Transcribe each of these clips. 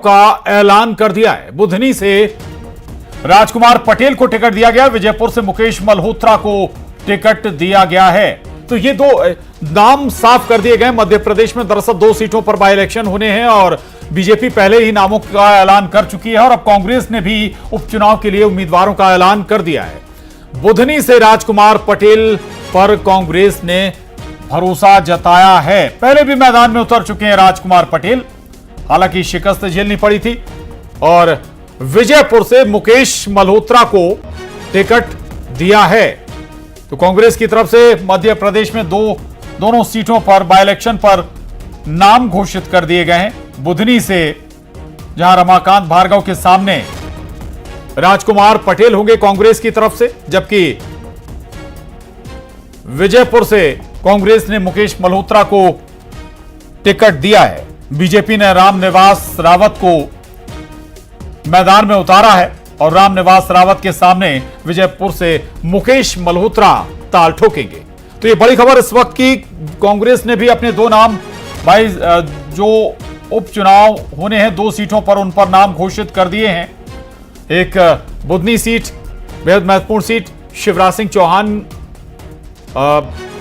का ऐलान कर दिया है। बुधनी से राजकुमार पटेल को टिकट दिया गया, विजयपुर से मुकेश मल्होत्रा को टिकट दिया गया है। तो ये दो नाम साफ कर दिए गए। मध्य प्रदेश में दरअसल 2 सीटों पर बाई इलेक्शन होने हैं और बीजेपी पहले ही नामों का ऐलान कर चुकी है और अब कांग्रेस ने भी उपचुनाव के लिए उम्मीदवारों का ऐलान कर दिया है। बुधनी से राजकुमार पटेल पर कांग्रेस ने भरोसा जताया है। पहले भी मैदान में उतर चुके हैं राजकुमार पटेल, हालांकि शिकस्त झेलनी पड़ी थी। और विजयपुर से मुकेश मल्होत्रा को टिकट दिया है। तो कांग्रेस की तरफ से मध्य प्रदेश में दोनों सीटों पर बाई इलेक्शन पर नाम घोषित कर दिए गए हैं। बुधनी से जहां रमाकांत भार्गव के सामने राजकुमार पटेल होंगे कांग्रेस की तरफ से, जबकि विजयपुर से कांग्रेस ने मुकेश मल्होत्रा को टिकट दिया है। बीजेपी ने रामनिवास रावत को मैदान में उतारा है और रामनिवास रावत के सामने विजयपुर से मुकेश मल्होत्रा ताल ठोकेंगे। तो ये बड़ी खबर इस वक्त की, कांग्रेस ने भी अपने 2 नाम भाई जो उपचुनाव होने हैं 2 सीटों पर, उन पर नाम घोषित कर दिए हैं। एक बुधनी सीट बेहद महत्वपूर्ण सीट, शिवराज सिंह चौहान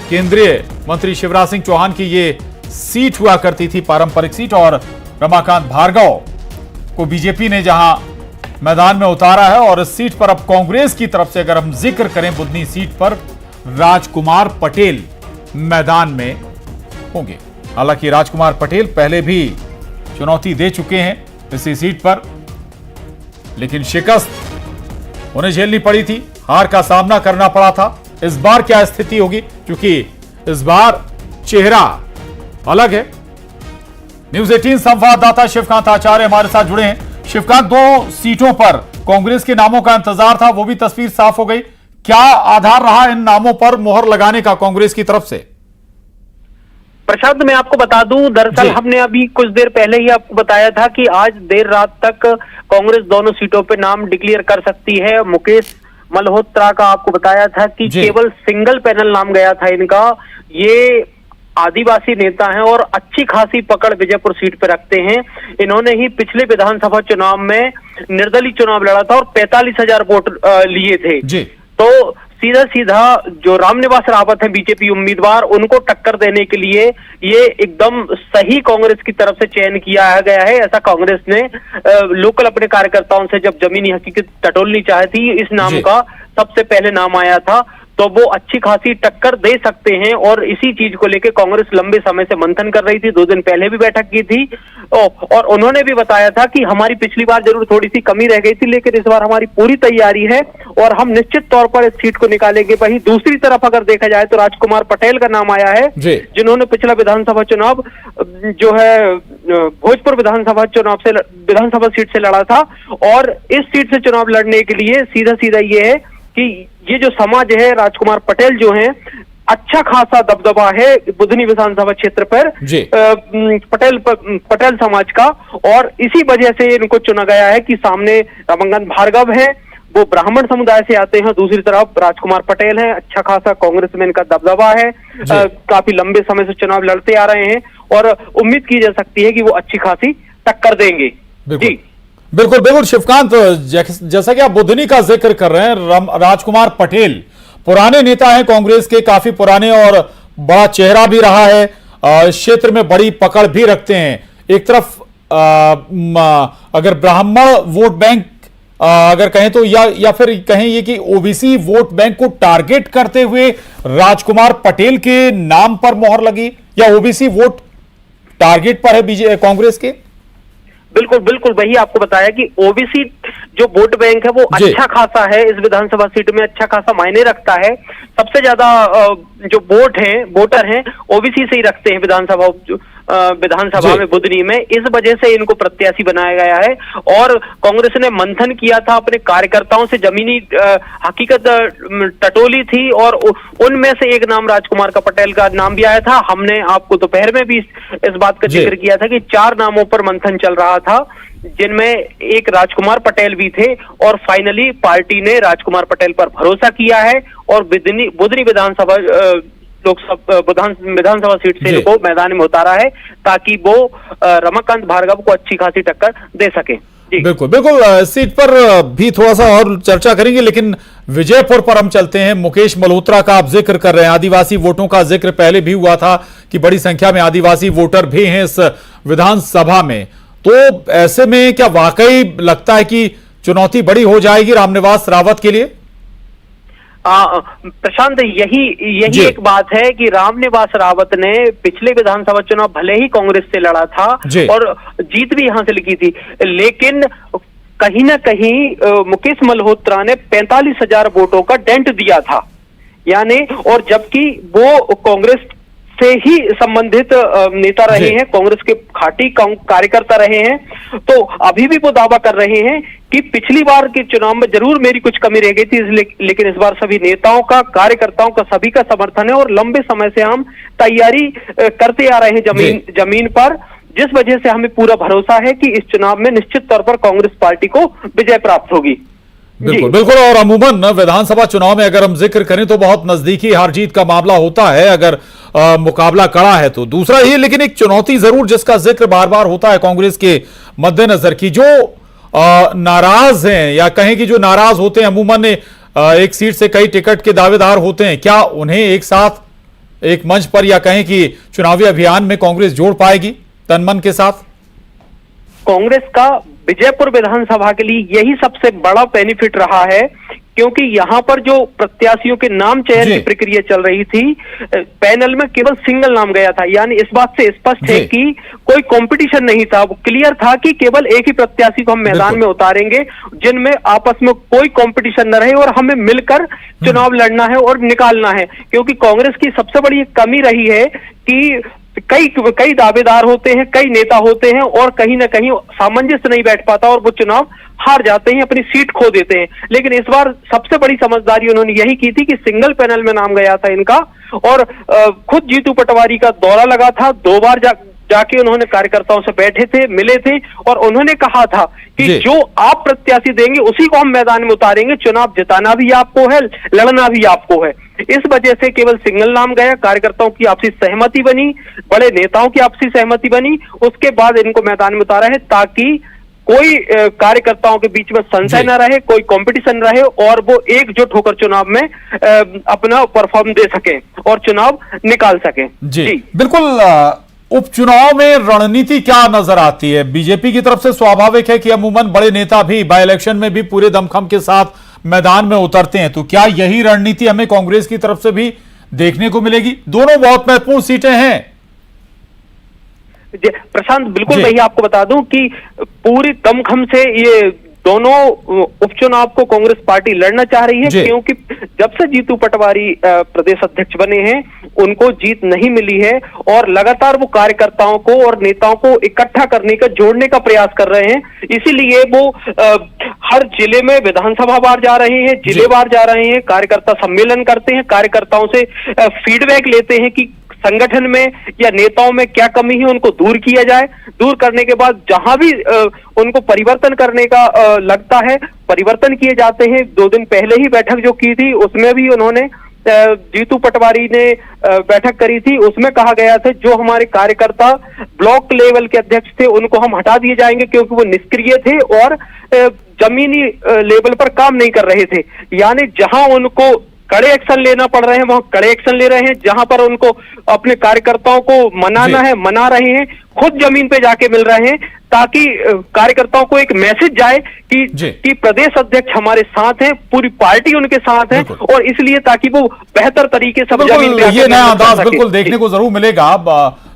केंद्रीय मंत्री शिवराज सिंह चौहान की ये सीट हुआ करती थी, पारंपरिक सीट। और रमाकांत भार्गव को बीजेपी ने जहां मैदान में उतारा है और इस सीट पर अब कांग्रेस की तरफ से अगर हम जिक्र करें बुधनी सीट पर राजकुमार पटेल मैदान में होंगे। हालांकि राजकुमार पटेल पहले भी चुनौती दे चुके हैं इसी सीट पर, लेकिन शिकस्त उन्हें झेलनी पड़ी थी, हार का सामना करना पड़ा था। इस बार क्या स्थिति होगी, क्योंकि इस बार चेहरा अलग है। न्यूज 18 संवाददाता शिवकांत आचार्य हमारे साथ जुड़े हैं। शिवकांत, 2 सीटों पर कांग्रेस के नामों का इंतजार था, वो भी तस्वीर साफ हो गई। क्या आधार रहा इन नामों पर मोहर लगाने का कांग्रेस की तरफ से? प्रशांत, मैं आपको बता दूं, दरअसल हमने अभी कुछ देर पहले ही आपको बताया था कि आज देर रात तक कांग्रेस दोनों सीटों पे नाम डिक्लेयर कर सकती है। मुकेश मल्होत्रा का आपको बताया था कि केवल सिंगल पैनल नाम गया था इनका। ये आदिवासी नेता हैं और अच्छी खासी पकड़ विजयपुर सीट पे रखते हैं। इन्होंने ही पिछले विधानसभा चुनाव में निर्दलीय चुनाव लड़ा था और 45,000 वोट लिए थे जी। तो सीधा सीधा जो रामनिवास रावत है बीजेपी उम्मीदवार, उनको टक्कर देने के लिए ये एकदम सही कांग्रेस की तरफ से चयन किया गया है। ऐसा कांग्रेस ने लोकल अपने कार्यकर्ताओं से जब जमीनी हकीकत टटोलनी चाही थी, इस नाम का सबसे पहले नाम आया था। तो वो अच्छी खासी टक्कर दे सकते हैं और इसी चीज को लेकर कांग्रेस लंबे समय से मंथन कर रही थी। 2 दिन पहले भी बैठक की थी और उन्होंने भी बताया था कि हमारी पिछली बार जरूर थोड़ी सी कमी रह गई थी, लेकिन इस बार हमारी पूरी तैयारी है और हम निश्चित तौर पर इस सीट को निकालेंगे। वहीं दूसरी तरफ अगर देखा जाए तो राजकुमार पटेल का नाम आया है, जिन्होंने पिछला विधानसभा चुनाव जो है भोजपुर विधानसभा सीट से लड़ा था और इस सीट से चुनाव लड़ने के लिए सीधा सीधा ये है कि ये जो समाज है, राजकुमार पटेल जो हैं, अच्छा खासा दबदबा है बुधनी विधानसभा क्षेत्र पर पटेल समाज का, और इसी वजह से इनको चुना गया है कि सामने रमाकांत भार्गव है, वो ब्राह्मण समुदाय से आते हैं, दूसरी तरफ राजकुमार पटेल है, अच्छा खासा कांग्रेस में इनका दबदबा है, काफी लंबे समय से चुनाव लड़ते आ रहे हैं और उम्मीद की जा सकती है कि वो अच्छी खासी टक्कर देंगे। जी बिल्कुल बिल्कुल शिवकांत, जैसा कि आप बुधनी का जिक्र कर रहे हैं, राजकुमार पटेल पुराने नेता हैं कांग्रेस के, काफी पुराने और बड़ा चेहरा भी रहा है, क्षेत्र में बड़ी पकड़ भी रखते हैं। एक तरफ अगर ब्राह्मण वोट बैंक अगर कहें तो या फिर कहें ये कि ओबीसी वोट बैंक को टारगेट करते हुए राजकुमार पटेल के नाम पर मोहर लगी, या ओबीसी वोट टारगेट पर है कांग्रेस के? बिल्कुल बिल्कुल, वही आपको बताया कि ओबीसी जो वोट बैंक है वो अच्छा खासा है, इस विधानसभा सीट में अच्छा खासा मायने रखता है। सबसे ज्यादा जो वोटर हैं ओबीसी से ही रखते हैं विधानसभा में बुधनी में। इस वजह से इनको प्रत्याशी बनाया गया है और कांग्रेस ने मंथन किया था, अपने कार्यकर्ताओं से जमीनी हकीकत टटोली थी और उनमें से एक नाम राजकुमार का पटेल का नाम भी आया था। हमने आपको दोपहर में भी इस बात का जिक्र किया था कि 4 नामों पर मंथन चल रहा था, जिनमें एक राजकुमार पटेल भी थे और फाइनली पार्टी ने राजकुमार पटेल पर भरोसा किया है और बुधनी विधानसभा लोकसभा विधानसभा सीट से इनको मैदान में उतारा है ताकि वो रमाकांत भार्गव को अच्छी खासी टक्कर दे सके। बिल्कुल बिल्कुल, सीट पर भी थोड़ा सा और चर्चा करेंगे, लेकिन विजयपुर पर हम चलते हैं। मुकेश मल्होत्रा का आप जिक्र कर रहे हैं, आदिवासी वोटों का जिक्र पहले भी हुआ था कि बड़ी संख्या में आदिवासी वोटर भी हैं इस विधानसभा में, तो ऐसे में क्या वाकई लगता है कि चुनौती बड़ी हो जाएगी रामनिवास रावत के लिए? प्रशांत, यही एक बात है कि रामनिवास रावत ने पिछले विधानसभा चुनाव भले ही कांग्रेस से लड़ा था और जीत भी हासिल की थी, लेकिन कहीं ना कहीं मुकेश मल्होत्रा ने 45,000 वोटों का डेंट दिया था, यानी, और जबकि वो कांग्रेस से ही संबंधित नेता रहे हैं, कांग्रेस के खाटी कार्यकर्ता रहे हैं, तो अभी भी वो दावा कर रहे हैं कि पिछली बार के चुनाव में जरूर मेरी कुछ कमी रह गई थी, लेकिन इस बार सभी नेताओं का, कार्यकर्ताओं का, सभी का समर्थन है और लंबे समय से हम तैयारी करते आ रहे हैं जमीन पर, जिस वजह से हमें पूरा भरोसा है कि इस चुनाव में निश्चित तौर पर कांग्रेस पार्टी को विजय प्राप्त होगी। बिल्कुल बिल्कुल, और अमूमन विधानसभा चुनाव में अगर हम जिक्र करें तो बहुत नजदीकी हार जीत का मामला होता है अगर मुकाबला कड़ा है तो। दूसरा ये, लेकिन एक चुनौती जरूर जिसका जिक्र बार बार होता है कांग्रेस के मद्देनजर की, जो नाराज हैं या कहें कि जो नाराज होते हैं अमूमन एक सीट से कई टिकट के दावेदार होते हैं, क्या उन्हें एक साथ एक मंच पर या कहें कि चुनावी अभियान में कांग्रेस जोड़ पाएगी तन मन के साथ? कांग्रेस का विजयपुर विधानसभा के लिए यही सबसे बड़ा बेनिफिट रहा है, क्योंकि यहाँ पर जो प्रत्याशियों के नाम चयन की प्रक्रिया चल रही थी, पैनल में केवल सिंगल नाम गया था, यानी इस बात से स्पष्ट है कि कोई कंपटीशन नहीं था, वो क्लियर था कि केवल एक ही प्रत्याशी को हम मैदान में उतारेंगे जिनमें आपस में कोई कंपटीशन न रहे और हमें मिलकर चुनाव लड़ना है और निकालना है। क्योंकि कांग्रेस की सबसे बड़ी कमी रही है कि कई दावेदार होते हैं, कई नेता होते हैं और कहीं ना कहीं सामंजस्य नहीं बैठ पाता और वो चुनाव हार जाते हैं, अपनी सीट खो देते हैं। लेकिन इस बार सबसे बड़ी समझदारी उन्होंने यही की थी कि सिंगल पैनल में नाम गया था इनका, और खुद जीतू पटवारी का दौरा लगा था, 2 बार जाके उन्होंने कार्यकर्ताओं से बैठे थे, मिले थे और उन्होंने कहा था कि जो आप प्रत्याशी देंगे उसी को हम मैदान में उतारेंगे, चुनाव जिताना भी आपको है, लड़ना भी आपको है। इस वजह से केवल सिंगल नाम गया, कार्यकर्ताओं की आपसी सहमति बनी, बड़े नेताओं की आपसी सहमति बनी, उसके बाद इनको मैदान में उतारा है ताकि कोई कार्यकर्ताओं के बीच में संशय न रहे, कोई कंपटीशन रहे और वो एकजुट होकर चुनाव में अपना परफॉर्म दे सके और चुनाव निकाल सके। जी बिल्कुल। उपचुनाव में रणनीति क्या नजर आती है? बीजेपी की तरफ से स्वाभाविक है कि अमूमन बड़े नेता भी बाय इलेक्शन में भी पूरे दमखम के साथ मैदान में उतरते हैं, तो क्या यही रणनीति हमें कांग्रेस की तरफ से भी देखने को मिलेगी? दोनों बहुत महत्वपूर्ण सीटें हैं प्रशांत, बिल्कुल मैं आपको बता दूं कि पूरी दमखम से ये दोनों उपचुनाव को कांग्रेस पार्टी लड़ना चाह रही है, क्योंकि जब से जीतू पटवारी प्रदेश अध्यक्ष बने हैं उनको जीत नहीं मिली है और लगातार वो कार्यकर्ताओं को और नेताओं को इकट्ठा करने का, जोड़ने का प्रयास कर रहे हैं। इसीलिए वो हर जिले में विधानसभा वार जा रहे हैं, जिलेवार जा रहे हैं, कार्यकर्ता सम्मेलन करते हैं, कार्यकर्ताओं से फीडबैक लेते हैं कि संगठन में या नेताओं में क्या कमी है उनको दूर किया जाए। दूर करने के बाद जहां भी उनको परिवर्तन करने का लगता है परिवर्तन किए जाते हैं। 2 दिन पहले ही बैठक जो की थी उसमें भी उन्होंने, जीतू पटवारी ने बैठक करी थी, उसमें कहा गया था जो हमारे कार्यकर्ता ब्लॉक लेवल के अध्यक्ष थे उनको हम हटा दिए जाएंगे क्योंकि वो निष्क्रिय थे और जमीनी लेवल पर काम नहीं कर रहे थे। यानी जहां उनको कड़े एक्शन लेना पड़ रहे हैं वहां कड़े एक्शन ले रहे हैं, जहां पर उनको अपने कार्यकर्ताओं को मनाना है मना रहे हैं, खुद जमीन पे जाके मिल रहे हैं ताकि कार्यकर्ताओं को एक मैसेज जाए कि प्रदेश अध्यक्ष हमारे साथ हैं, पूरी पार्टी उनके साथ है और इसलिए ताकि वो बेहतर तरीके से जमीन पे ये नया अंदाज बिल्कुल देखने को जरूर मिलेगा।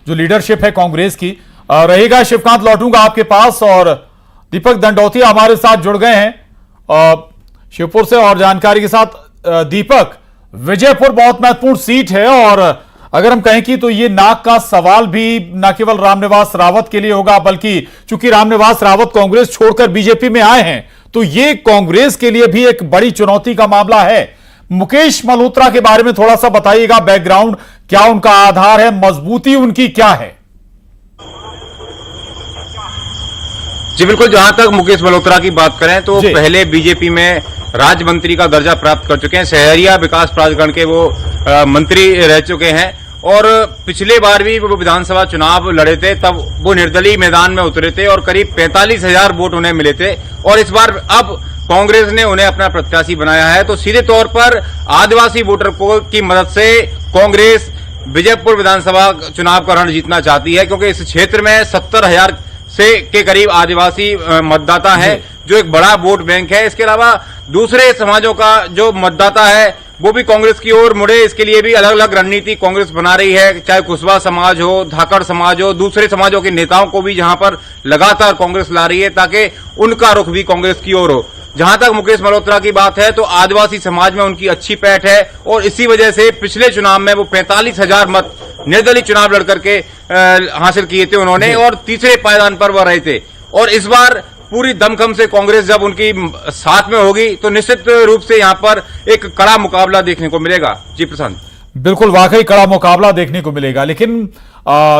जो लीडरशिप है कांग्रेस की रहेगा। शिवकांत, लौटूंगा आपके पास और दीपक दंडौतिया हमारे साथ जुड़ गए हैं शिवपुर से और जानकारी के साथ। दीपक, विजयपुर बहुत महत्वपूर्ण सीट है और अगर हम कहें कि तो ये नाक का सवाल भी न केवल रामनिवास रावत के लिए होगा, बल्कि चूंकि रामनिवास रावत कांग्रेस छोड़कर बीजेपी में आए हैं तो ये कांग्रेस के लिए भी एक बड़ी चुनौती का मामला है। मुकेश मल्होत्रा के बारे में थोड़ा सा बताइएगा, बैकग्राउंड क्या उनका आधार है, मजबूती उनकी क्या है? जी बिल्कुल, जहां तक मुकेश मल्होत्रा की बात करें तो पहले बीजेपी में राज्य मंत्री का दर्जा प्राप्त कर चुके हैं। शहरिया विकास प्राधिकरण के वो मंत्री रह चुके हैं और पिछले बार भी वो विधानसभा चुनाव लड़े थे, तब वो निर्दलीय मैदान में उतरे थे और करीब 45,000 वोट उन्हें मिले थे। और इस बार अब कांग्रेस ने उन्हें अपना प्रत्याशी बनाया है, तो सीधे तौर पर आदिवासी वोटर को की मदद से कांग्रेस विजयपुर विधानसभा चुनाव का रण जीतना चाहती है, क्योंकि इस क्षेत्र में 70,000 से के करीब आदिवासी मतदाता है, जो एक बड़ा वोट बैंक है। इसके अलावा दूसरे समाजों का जो मतदाता है वो भी कांग्रेस की ओर मुड़े, इसके लिए भी अलग अलग रणनीति कांग्रेस बना रही है, चाहे कुशवाहा समाज हो, धाकड़ समाज हो, दूसरे समाजों के नेताओं को भी जहां पर लगातार कांग्रेस ला रही है ताकि उनका रुख भी कांग्रेस की ओर हो। जहां तक मुकेश मल्होत्रा की बात है तो आदिवासी समाज में उनकी अच्छी पैठ है और इसी वजह से पिछले चुनाव में वो 45,000 मत निर्दलीय चुनाव लड़ करके हासिल किए थे उन्होंने और तीसरे पायदान पर वह रहे थे। और इस बार पूरी दमखम से कांग्रेस जब उनकी साथ में होगी तो निश्चित रूप से यहां पर एक कड़ा मुकाबला देखने को मिलेगा। जी प्रशांत, बिल्कुल वाकई कड़ा मुकाबला देखने को मिलेगा, लेकिन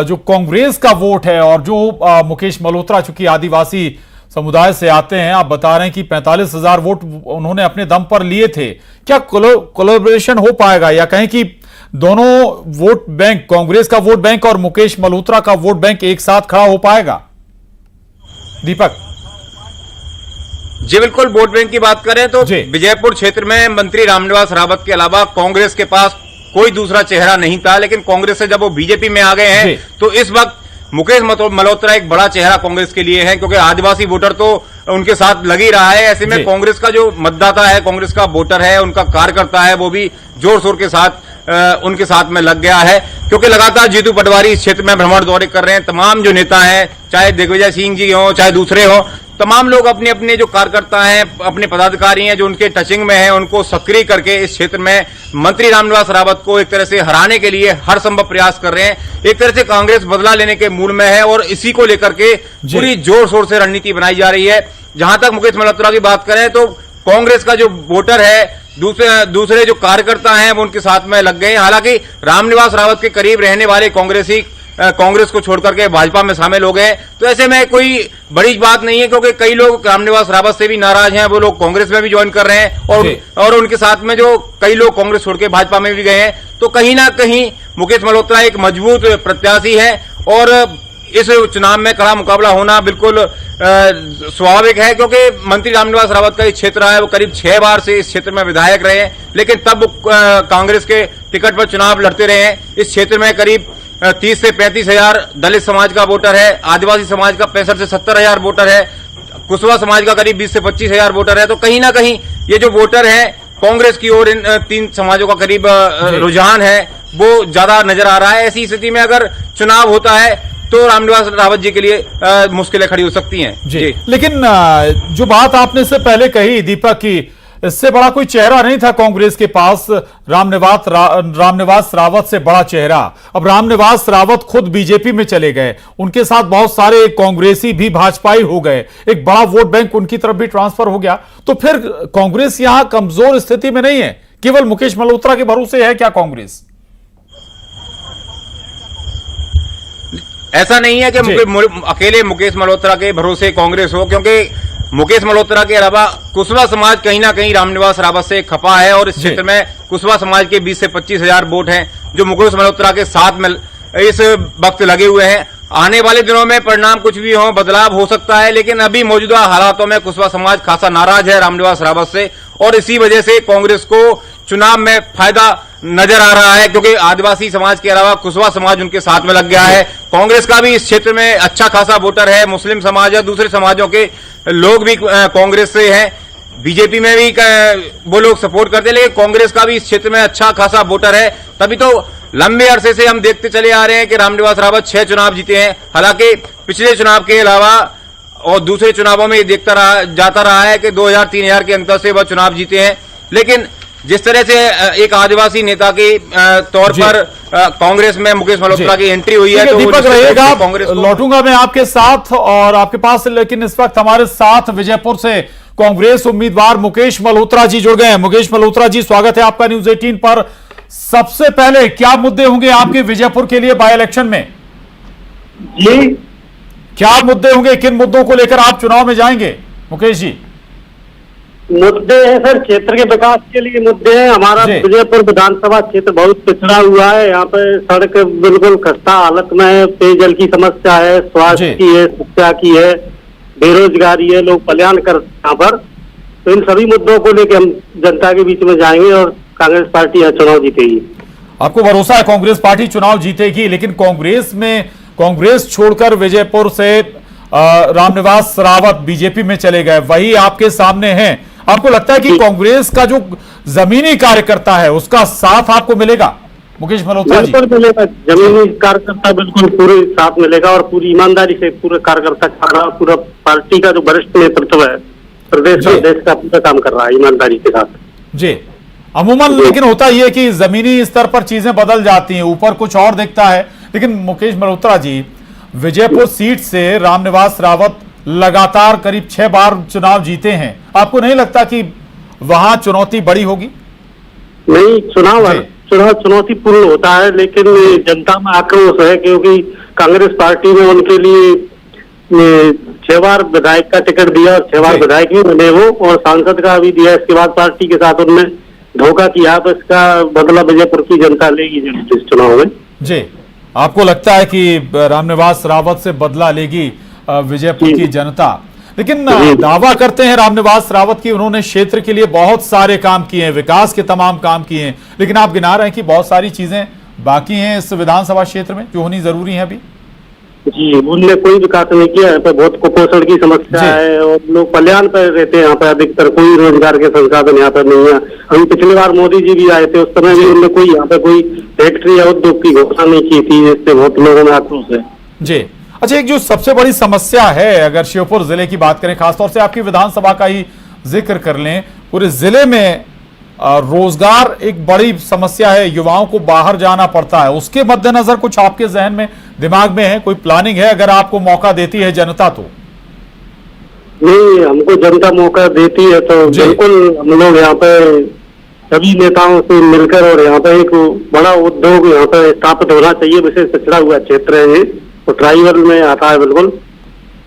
जो कांग्रेस का वोट है और जो मुकेश मल्होत्रा चूंकि आदिवासी समुदाय से आते हैं, आप बता रहे हैं कि 45,000 वोट उन्होंने अपने दम पर लिए थे, क्या कोलैबोरेशन हो पाएगा या कहें कि दोनों वोट बैंक, कांग्रेस का वोट बैंक और मुकेश मल्होत्रा का वोट बैंक एक साथ खड़ा हो पाएगा? दीपक जी बिल्कुल, वोट बैंक की बात करें तो विजयपुर क्षेत्र में मंत्री रामनिवास रावत के अलावा कांग्रेस के पास कोई दूसरा चेहरा नहीं था, लेकिन कांग्रेस से जब वो बीजेपी में आ गए हैं तो इस वक्त मुकेश मल्होत्रा एक बड़ा चेहरा कांग्रेस के लिए है, क्योंकि आदिवासी वोटर तो उनके साथ लग ही रहा है। ऐसे में कांग्रेस का जो मतदाता है, कांग्रेस का वोटर है, उनका कार्यकर्ता है, वो भी जोर शोर के साथ उनके साथ में लग गया है, क्योंकि लगातार जीतू पटवारी इस क्षेत्र में भ्रमण दौरे कर रहे हैं। तमाम जो नेता हैं, चाहे दिग्विजय सिंह जी हो चाहे दूसरे हो, तमाम लोग अपने अपने जो कार्यकर्ता हैं, अपने पदाधिकारी हैं जो उनके टचिंग में हैं, उनको सक्रिय करके इस क्षेत्र में मंत्री रामनिवास रावत को एक तरह से हराने के लिए हर संभव प्रयास कर रहे हैं। एक तरह से कांग्रेस बदला लेने के मूड में है और इसी को लेकर के पूरी जोर शोर से रणनीति बनाई जा रही है। जहां तक मुकेश मल्होत्रा की बात करें तो कांग्रेस का जो वोटर है, दूसरे जो कार्यकर्ता हैं वो उनके साथ में लग गए हैं। हालांकि रामनिवास रावत के करीब रहने वाले कांग्रेसी कांग्रेस को छोड़कर के भाजपा में शामिल हो गए, तो ऐसे में कोई बड़ी बात नहीं है, क्योंकि कई लोग रामनिवास रावत से भी नाराज हैं, वो लोग कांग्रेस में भी ज्वाइन कर रहे हैं और उनके साथ में जो कई लोग कांग्रेस छोड़ के भाजपा में भी गए हैं। तो कहीं ना कहीं मुकेश मल्होत्रा एक मजबूत प्रत्याशी है और इस चुनाव में कड़ा मुकाबला होना बिल्कुल स्वाभाविक है, क्योंकि मंत्री रामनिवास रावत का क्षेत्र है, वो करीब 6 बार से इस क्षेत्र में विधायक रहे हैं, लेकिन तब कांग्रेस के टिकट पर चुनाव लड़ते रहे हैं। इस क्षेत्र में करीब 30 से 35,000 दलित समाज का वोटर है, आदिवासी समाज का 65 से 70,000 वोटर है, कुशवाहा समाज का करीब 20 से 25,000 वोटर है। तो कहीं ना कहीं ये जो वोटर है कांग्रेस की ओर इन 3 समाजों का करीब रुझान है, वो ज्यादा नजर आ रहा है। ऐसी स्थिति में अगर चुनाव होता है तो रामनिवास रावत जी के लिए मुश्किलें खड़ी हो सकती हैं। जी। लेकिन जो बात आपने इससे पहले कही दीपक की, इससे बड़ा कोई चेहरा नहीं था कांग्रेस के पास रामनिवास रावत से बड़ा चेहरा। अब रामनिवास रावत खुद बीजेपी में चले गए, उनके साथ बहुत सारे कांग्रेसी भी भाजपाई हो गए, एक बड़ा वोट बैंक उनकी तरफ भी ट्रांसफर हो गया। तो फिर कांग्रेस यहां कमजोर स्थिति में नहीं है, केवल मुकेश मल्होत्रा के भरोसे है क्या कांग्रेस? ऐसा नहीं है कि अकेले मुकेश मल्होत्रा के भरोसे कांग्रेस हो, क्योंकि मुकेश मल्होत्रा के अलावा कुशवाहा समाज कहीं ना कहीं रामनिवास रावत से खपा है और इस क्षेत्र में कुशवाहा समाज के 20 से 25,000 वोट हैं जो मुकेश मल्होत्रा के साथ में इस वक्त लगे हुए हैं। आने वाले दिनों में परिणाम कुछ भी हो, बदलाव हो सकता है, लेकिन अभी मौजूदा हालातों में कुशवाहा समाज खासा नाराज है रामनिवास रावत से और इसी वजह से कांग्रेस को चुनाव में फायदा नजर आ रहा है, क्योंकि आदिवासी समाज के अलावा कुशवाहा समाज उनके साथ में लग गया है। कांग्रेस का भी इस क्षेत्र में अच्छा खासा वोटर है, मुस्लिम समाज है, दूसरे समाजों के लोग भी कांग्रेस से हैं, बीजेपी में भी वो लोग सपोर्ट करते हैं, लेकिन कांग्रेस का भी इस क्षेत्र में अच्छा खासा वोटर है। तभी तो लंबे अरसे से हम देखते चले आ रहे हैं कि रामनिवास रावत 6 चुनाव जीते हैं। हालांकि पिछले चुनाव के अलावा और दूसरे चुनावों में ये जाता रहा है कि 2000-3000 के अंतर से वह चुनाव जीते हैं, लेकिन जिस तरह से एक आदिवासी नेता के तौर पर कांग्रेस में मुकेश मल्होत्रा की एंट्री हुई है, तो दीपक रहिएगा, कांग्रेस लौटूंगा मैं आपके साथ और आपके पास, लेकिन इस वक्त हमारे साथ विजयपुर से कांग्रेस उम्मीदवार मुकेश मल्होत्रा जी जुड़ गए हैं। मुकेश मल्होत्रा जी, स्वागत है आपका न्यूज़ 18 पर। सबसे पहले क्या मुद्दे होंगे आपके विजयपुर के लिए बाय इलेक्शन में? जी, क्या मुद्दे होंगे, किन मुद्दों को लेकर आप चुनाव में जाएंगे मुकेश जी? मुद्दे हैं सर, क्षेत्र के विकास के लिए मुद्दे हैं। हमारा जी। विजयपुर विधानसभा क्षेत्र बहुत पिछड़ा हुआ है। यहाँ पे सड़क बिल्कुल खस्ता हालत में है, पेयजल की समस्या है, स्वास्थ्य जी। की है, शिक्षा की है, बेरोजगारी है, लोग पलायन कर यहाँ पर। तो इन सभी मुद्दों को लेकर हम जनता के बीच में जाएंगे और कांग्रेस पार्टी यह चुनाव जीतेगी। आपको भरोसा है कांग्रेस पार्टी चुनाव जीतेगी, लेकिन कांग्रेस छोड़कर विजयपुर से रामनिवास रावत बीजेपी में चले गए, वही आपके सामने हैं। आपको लगता है कि कांग्रेस का जो जमीनी कार्यकर्ता है उसका साथ आपको मिलेगा मुकेश मल्होत्रा जी? बिल्कुल मिलेगा, जमीनी कार्यकर्ता बिल्कुल पूरे साथ मिलेगा और पूरी ईमानदारी से पूरे कार्यकर्ता पूरा पार्टी का जो वरिष्ठ नेतृत्व है प्रदेश में देश का पूरा काम कर रहा है ईमानदारी के साथ। जी, अमूमन लेकिन होता यह है कि जमीनी स्तर पर चीजें बदल जाती हैं, ऊपर कुछ और दिखता है। लेकिन मुकेश मल्होत्रा जी, विजयपुर सीट से रामनिवास रावत लगातार करीब 6 बार चुनाव जीते हैं, आपको नहीं लगता कि वहां चुनौती बड़ी होगी? नहीं, चुनाव चुनौतीपूर्ण होता है, लेकिन जनता में आक्रोश है क्योंकि कांग्रेस पार्टी ने उनके लिए 6 बार विधायक का टिकट दिया और 6 बार विधायक ही बने वो, और सांसद का भी दिया। इसके बाद पार्टी के साथ उनने धोखा किया, तो इसका बदला विजयपुर की जनता लेगी इस चुनाव में। जी, आपको लगता है कि रामनिवास रावत से बदला लेगी विजयपुर की जनता? लेकिन दावा करते हैं रामनिवास रावत की उन्होंने क्षेत्र के लिए बहुत सारे काम किए हैं, विकास के तमाम काम किए हैं, लेकिन आप गिना रहे हैं कि बहुत सारी चीजें बाकी हैं इस विधानसभा क्षेत्र में जो होनी जरूरी है अभी। जी, उनने कोई विकास नहीं किया। यहाँ पे बहुत कुपोषण की समस्या है और लोग पलायन पर रहते हैं। यहाँ पे अधिकतर कोई रोजगार के संसाधन यहाँ पे नहीं है। अभी पिछली बार मोदी जी भी आए थे, उस समय भी उनने कोई यहाँ पे कोई फैक्ट्री या उद्योग की घोषणा नहीं की थी, जिससे बहुत लोगों में आक्रोश है। जी, अच्छा, एक जो सबसे बड़ी समस्या है अगर श्योपुर जिले की बात करें, खासतौर से आपकी विधानसभा का ही जिक्र कर लें, पूरे जिले में रोजगार एक बड़ी समस्या है, युवाओं को बाहर जाना पड़ता है। उसके मद्देनजर कुछ आपके जहन में दिमाग में है, कोई प्लानिंग है अगर आपको मौका देती है जनता तो? नहीं, हमको जनता मौका देती है तो बिल्कुल हम लोग यहाँ पे सभी नेताओं से मिलकर और यहाँ पे एक बड़ा उद्योग यहाँ पे स्थापित होना चाहिए। विशेष पिछड़ा हुआ क्षेत्र है ये, तो ट्राइबल में आता है बिल्कुल,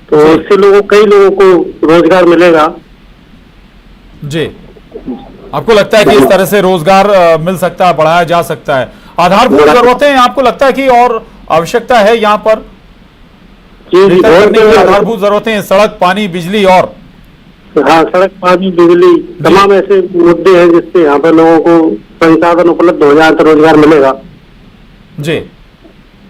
तो इससे कई लोगों को रोजगार मिलेगा। जी, आपको लगता है कि इस तरह से रोजगार मिल सकता है, बढ़ाया जा सकता है? आधारभूत जरूरतें आपको लगता है कि और आवश्यकता है यहाँ पर करने की? आधारभूत जरूरतें, सड़क, पानी, बिजली और हाँ, सड़क, पानी, बिजली, तमाम ऐसे मुद्दे हैं जिससे यहाँ पर लोगों को संसाधन उपलब्ध हो जाए तो रोजगार मिलेगा। जी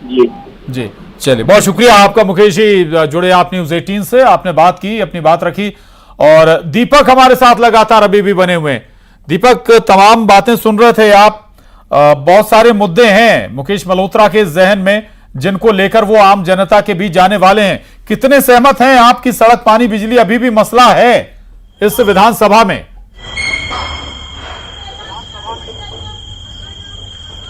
जी जी, चलिए, बहुत शुक्रिया आपका मुकेश जी, जुड़े आप न्यूज़ 18 से, आपने बात की, अपनी बात रखी। और दीपक हमारे साथ लगातार अभी भी बने हुए हैं। दीपक, तमाम बातें सुन रहे थे आप, बहुत सारे मुद्दे हैं मुकेश मल्होत्रा के जहन में जिनको लेकर वो आम जनता के बीच जाने वाले हैं। कितने सहमत हैं आप कि सड़क, पानी, बिजली अभी भी मसला है इस विधानसभा में?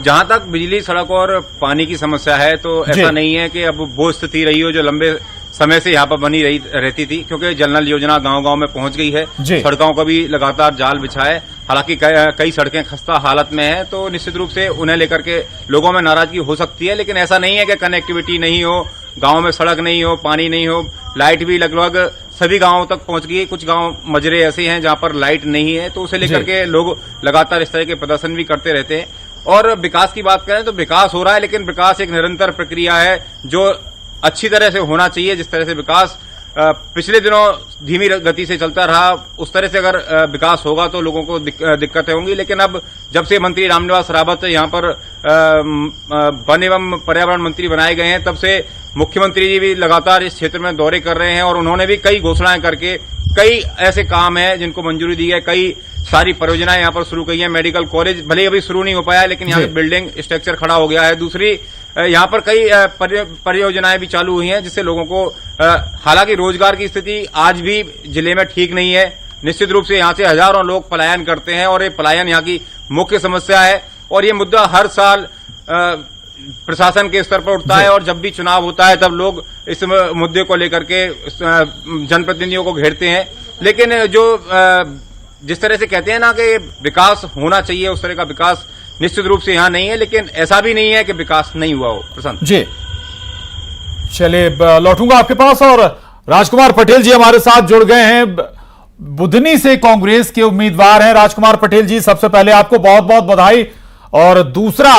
जहां तक बिजली, सड़क और पानी की समस्या है तो ऐसा नहीं है कि अब वो स्थिति रही हो जो लंबे समय से यहाँ पर बनी रहती थी, क्योंकि जल नल योजना गांव-गांव में पहुंच गई है। सड़कों का भी लगातार जाल बिछा है। हालांकि कई सड़कें खस्ता हालत में हैं, तो निश्चित रूप से उन्हें लेकर के लोगों में नाराजगी हो सकती है। लेकिन ऐसा नहीं है कि कनेक्टिविटी नहीं हो, गांव में सड़क नहीं हो, पानी नहीं हो। लाइट भी लगभग सभी गांवों तक पहुंच गई है। कुछ गांव मजरे ऐसे हैं जहां पर लाइट नहीं है, तो उसे लेकर के लोग लगातार इस तरह के प्रदर्शन भी करते रहते हैं। और विकास की बात करें तो विकास हो रहा है, लेकिन विकास एक निरंतर प्रक्रिया है जो अच्छी तरह से होना चाहिए। जिस तरह से विकास पिछले दिनों धीमी गति से चलता रहा, उस तरह से अगर विकास होगा तो लोगों को दिक्कतें होंगी। लेकिन अब जब से मंत्री रामनिवास रावत यहाँ पर वन एवं पर्यावरण मंत्री बनाए गए हैं, तब से मुख्यमंत्री जी भी लगातार इस क्षेत्र में दौरे कर रहे हैं और उन्होंने भी कई घोषणाएं करके कई ऐसे काम हैं जिनको मंजूरी दी है। कई सारी परियोजनाएं यहाँ पर शुरू की है। मेडिकल कॉलेज भले अभी शुरू नहीं हो पाया, लेकिन यहाँ बिल्डिंग स्ट्रक्चर खड़ा हो गया है। दूसरी, यहाँ पर कई परियोजनाएं भी चालू हुई हैं जिससे लोगों को, हालांकि रोजगार की स्थिति आज भी जिले में ठीक नहीं है। निश्चित रूप से यहाँ से हजारों लोग पलायन करते हैं और ये पलायन यहाँ की मुख्य समस्या है। और ये मुद्दा हर साल प्रशासन के स्तर पर उठता है और जब भी चुनाव होता है तब लोग इस मुद्दे को लेकर के जनप्रतिनिधियों को घेरते हैं। लेकिन जो जिस तरह से कहते हैं ना कि विकास होना चाहिए, उस तरह का विकास निश्चित रूप से यहाँ नहीं है। लेकिन ऐसा भी नहीं है कि विकास नहीं हुआ हो। प्रशांत जी, चलिए लौटूंगा आपके पास। और राजकुमार पटेल जी हमारे साथ जुड़ गए हैं। बुधनी से कांग्रेस के उम्मीदवार हैं राजकुमार पटेल जी। सबसे पहले आपको बहुत बहुत बधाई। और दूसरा,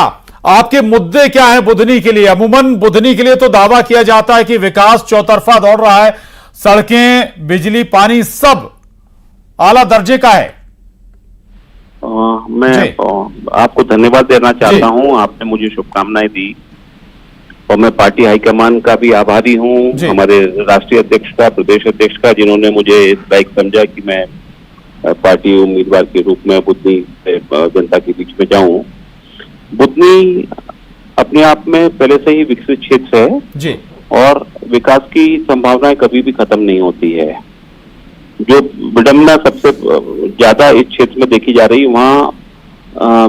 आपके मुद्दे क्या हैं बुधनी के लिए? अमूमन बुधनी के लिए तो दावा किया जाता है कि विकास चौतरफा दौड़ रहा है, सड़कें, बिजली, पानी सब आला दर्जे का है। मैं आपको धन्यवाद देना चाहता हूं, आपने मुझे शुभकामनाएं दी और मैं पार्टी हाईकमान का भी आभारी हूं, हमारे राष्ट्रीय अध्यक्ष का, प्रदेश अध्यक्ष का, जिन्होंने मुझे इस लायक समझा कि मैं पार्टी उम्मीदवार के रूप में बुधनी से जनता के बीच में जाऊं। बुधनी अपने आप में पहले से ही विकसित क्षेत्र है जी, और विकास की संभावनाएं कभी भी खत्म नहीं होती है। जो विडंबना सबसे ज्यादा इस क्षेत्र में देखी जा रही है, वहाँ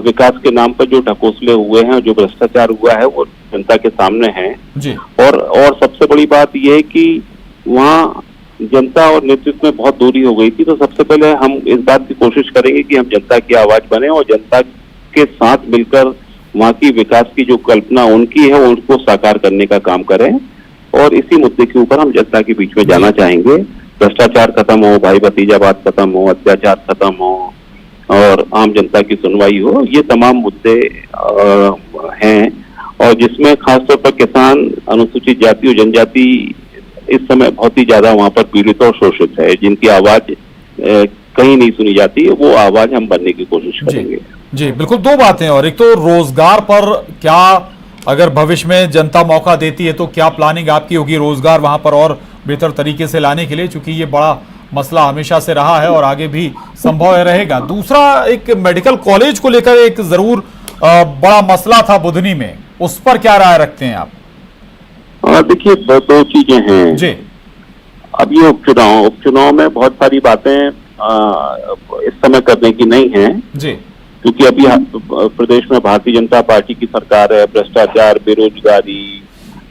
विकास के नाम पर जो ढकोसले हुए हैं, जो भ्रष्टाचार हुआ है, वो जनता के सामने है जी। और सबसे बड़ी बात यह है कि वहाँ जनता और नेतृत्व में बहुत दूरी हो गई थी। तो सबसे पहले हम इस बात की कोशिश करेंगे कि हम जनता की आवाज बने और जनता के साथ मिलकर वहाँ की विकास की जो कल्पना उनकी है उनको साकार करने का काम करें। और इसी मुद्दे के ऊपर हम जनता के बीच में जाना चाहेंगे। भ्रष्टाचार खत्म हो, भाई भतीजावाद खत्म हो, अत्याचार खत्म हो और आम जनता की सुनवाई हो, ये तमाम मुद्दे हैं। और जिसमें खासतौर पर किसान, अनुसूचित जाति और जनजाति इस समय बहुत ही ज्यादा वहाँ पर पीड़ित और शोषित है, जिनकी आवाज कहीं नहीं सुनी जाती है, वो आवाज हम बनने की कोशिश करेंगे। जी बिल्कुल। दो बातें, और एक तो रोजगार पर क्या, अगर भविष्य में जनता मौका देती है तो क्या प्लानिंग आपकी होगी रोजगार वहां पर और बेहतर तरीके से लाने के लिए, क्योंकि ये बड़ा मसला हमेशा से रहा है और आगे भी संभव रहेगा। दूसरा, एक मेडिकल कॉलेज को लेकर एक जरूर बड़ा मसला था बुधनी में, उस पर क्या राय रखते हैं आप? देखिए, दो चीजें हैं जी। अब ये उपचुनाव में बहुत सारी बातें इस समय करने की नहीं है जी, क्योंकि अभी प्रदेश में भारतीय जनता पार्टी की सरकार है। भ्रष्टाचार, बेरोजगारी,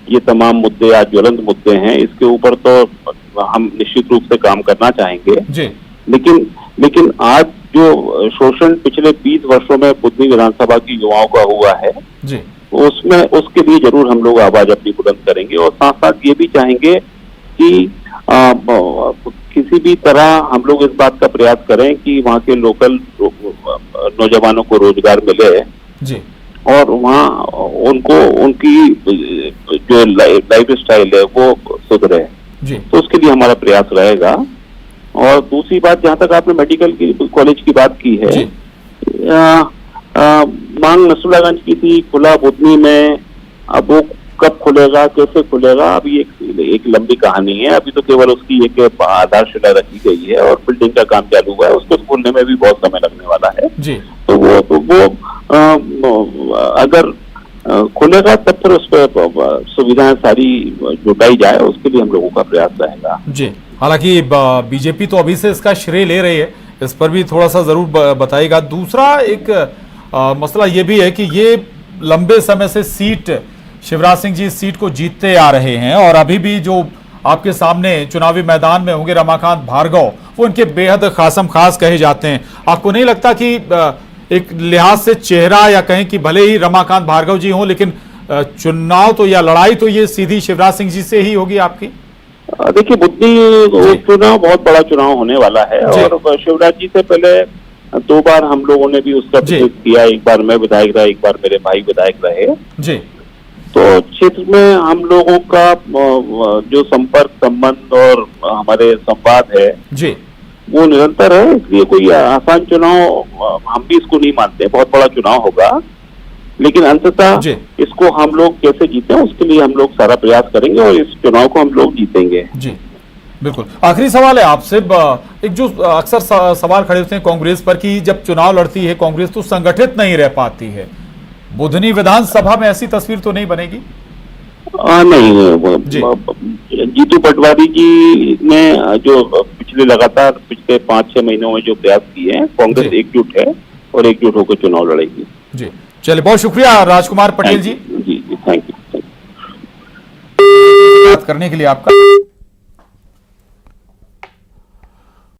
ये तमाम मुद्दे आज ज्वलंत मुद्दे हैं। इसके ऊपर तो हम निश्चित रूप से काम करना चाहेंगे जी। लेकिन आज जो शोषण पिछले 20 वर्षों में बुधनी विधानसभा की युवाओं का हुआ है जी, उसमें उसके लिए जरूर हम लोग आवाज अपनी बुलंद करेंगे। और साथ साथ ये भी चाहेंगे कि किसी भी तरह हम लोग इस बात का प्रयास करें कि वहाँ के लोकल नौजवानों को रोजगार मिले जी, और वहाँ उनको उनकी जो लाइफ स्टाइल है वो सुधरे जी। तो उसके लिए हमारा प्रयास रहेगा। और दूसरी बात, जहाँ तक आपने मेडिकल की कॉलेज की बात की है, मांग नसरुल्लाहगंज की थी, खुला बुधनी में, अब वो कब खुलेगा, कैसे खुलेगा, अभी एक लंबी कहानी है। अभी तो केवल उसकी एक आधारशिला रखी गई है और बिल्डिंग का काम चालू हुआ है, उसको खोलने में भी बहुत समय लगने वाला है जी। तो वो अगर खुलेगा तब फिर उस पर सुविधाएं सारी जुटाई जाए, उसके लिए हम लोगों का प्रयास रहेगा जी। हालांकि बीजेपी तो अभी से इसका श्रेय ले रही है, इस पर भी थोड़ा सा जरूर बताइएगा। दूसरा एक मसला ये भी है कि ये लंबे समय से सीट, शिवराज सिंह जी इस सीट को जीतते आ रहे हैं और अभी भी जो आपके सामने चुनावी मैदान में होंगे रमाकांत भार्गव, वो इनके बेहद खासम खास कहे जाते हैं। आपको नहीं लगता कि एक लिहाज से चेहरा, या कहें कि भले ही रमाकांत भार्गव जी हों, लेकिन चुनाव तो या लड़ाई तो ये सीधी शिवराज सिंह जी से ही होगी आपकी? देखिए, बुधनी चुनाव बहुत बड़ा चुनाव होने वाला है और शिवराज जी से पहले 2 बार हम लोगों ने भी उसका विरोध किया। एक बार मैं विधायक रहा, एक बार मेरे भाई विधायक रहे जी। तो क्षेत्र में हम लोगों का जो संपर्क, संबंध और हमारे संवाद है जी, वो निरंतर है। इसलिए कोई आसान चुनाव हम भी इसको नहीं मानते, बहुत बड़ा चुनाव होगा, लेकिन अंततः इसको हम लोग कैसे जीते उसके लिए हम लोग सारा प्रयास करेंगे और इस चुनाव को हम लोग जीतेंगे जी। बिल्कुल। आखिरी सवाल है आपसे, एक जो अक्सर सवाल खड़े होते हैं कांग्रेस पर कि जब चुनाव लड़ती है कांग्रेस तो संगठित नहीं रह पाती है, बुधनी विधानसभा में ऐसी तस्वीर तो नहीं बनेगी? नहीं, जीतू पटवारी जी ने जो पिछले 5-6 महीनों में जो प्रयास किए हैं, कांग्रेस एकजुट है और एकजुट होकर चुनाव लड़ेगी जी। चलिए, बहुत शुक्रिया राजकुमार पटेल जी। जी, थैंक यू। बात करने के लिए आपका।